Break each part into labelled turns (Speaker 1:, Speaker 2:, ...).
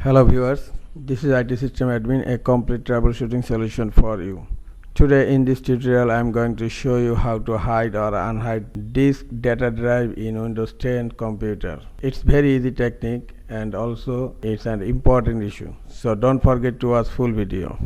Speaker 1: Hello viewers, this is IT System Admin, a complete troubleshooting solution for you. Today in this tutorial I am going to show you how to hide or unhide disk data drive in Windows 10 computer. It's very easy technique and also it's an important issue. So don't forget to watch full video.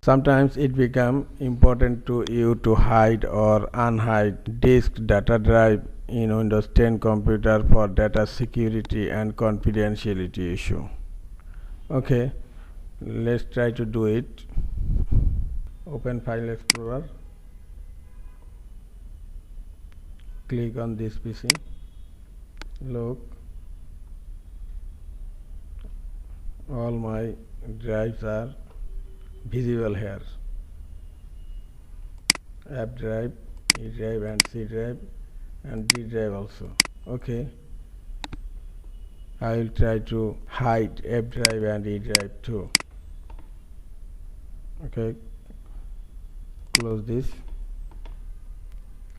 Speaker 1: Sometimes it becomes important to you to hide or unhide disk data drive in Windows 10 computer for data security and confidentiality issue. Okay, let's try to do it. Open File Explorer. Click on this PC. Look, all my drives are visible here. App drive, E drive and C drive and D drive also. Okay, I will try to hide F drive and E drive too. Okay, close this.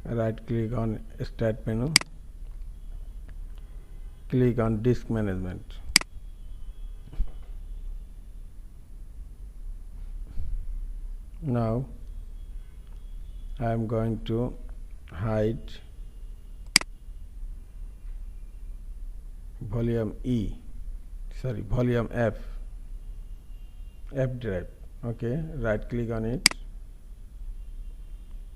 Speaker 1: Right click on Start menu. Click on Disk Management. Now I am going to hide volume F drive. Okay, right click on it,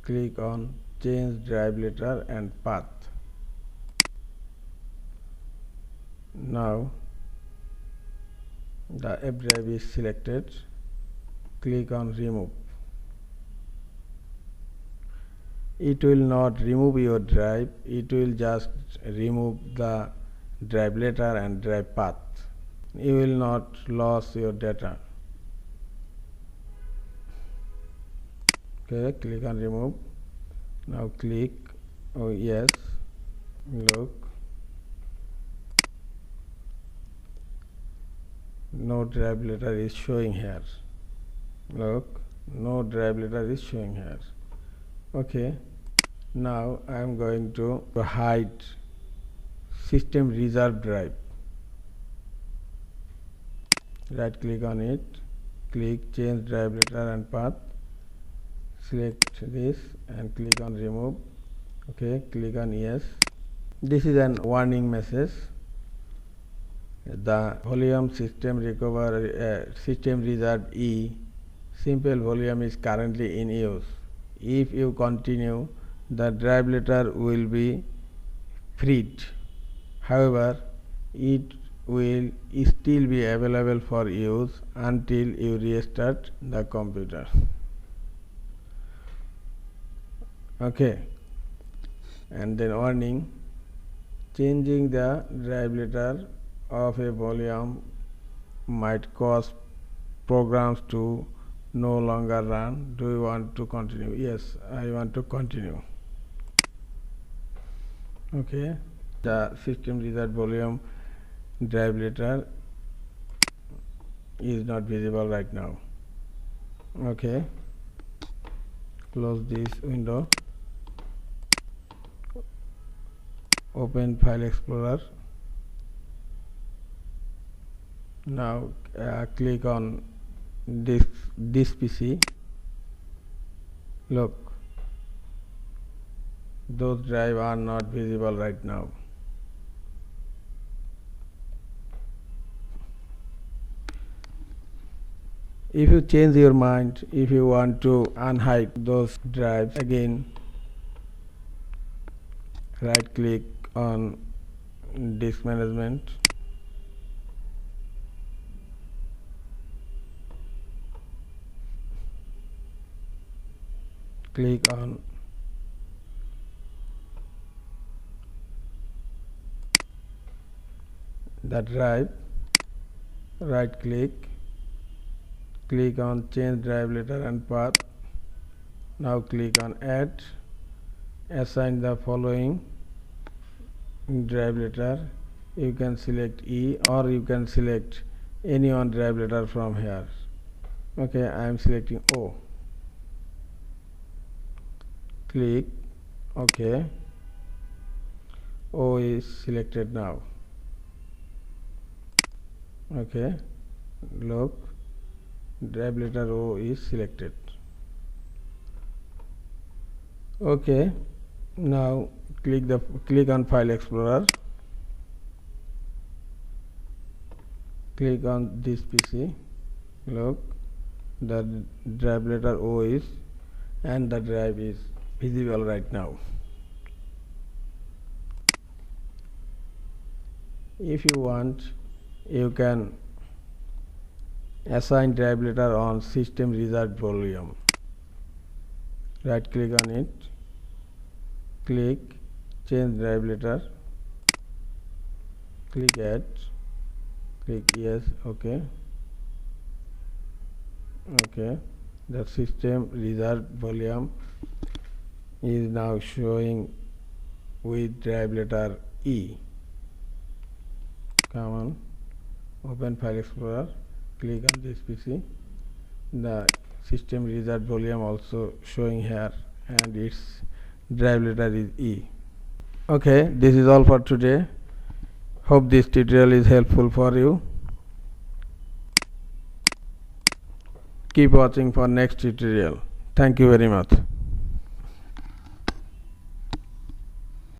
Speaker 1: click on change drive letter and path. Now the F drive is selected. Click on remove. It will not remove your drive, it will just remove the drive letter and drive path. You will not lose your data. Okay, click on remove. Now click yes. Look, no drive letter is showing here. Look, no drive letter is showing here. Okay, now I am going to hide system reserve drive. Right click on it, click change drive letter and path, select this and click on remove. Okay, click on yes. This is an warning message. The volume system reserve E simple volume is currently in use. If you continue, the drive letter will be freed. However, it will still be available for use until you restart the computer. Okay, and then warning, changing the drive letter of a volume might cause programs to no longer run. Do you want to continue? Yes, I want to continue. Okay, the system reserve volume drive letter is not visible right now. Okay, close this window. Open File Explorer. Now click on this PC. Look, those drives are not visible right now. If you change your mind, if you want to unhide those drives again, right click on disk management, click on the drive, right click, click on change drive letter and path. Now click on add, assign the following drive letter. You can select E or you can select any one drive letter from here. Okay, I am selecting O. Click OK. O is selected now. Okay, look, drive letter O is selected. Okay, now click on File Explorer. Click on this PC. Look, the drive letter O is and the drive is visible right now. If you want, you can assign drive letter on system reserved volume. Right click on it, click change drive letter, click add, click yes. Okay, the system reserved volume is now showing with drive letter E. Come on, open File Explorer, click on this PC. The system reserved volume also showing here and its drive letter is E. Okay, this is all for today. Hope this tutorial is helpful for you. Keep watching for next tutorial. Thank you very much.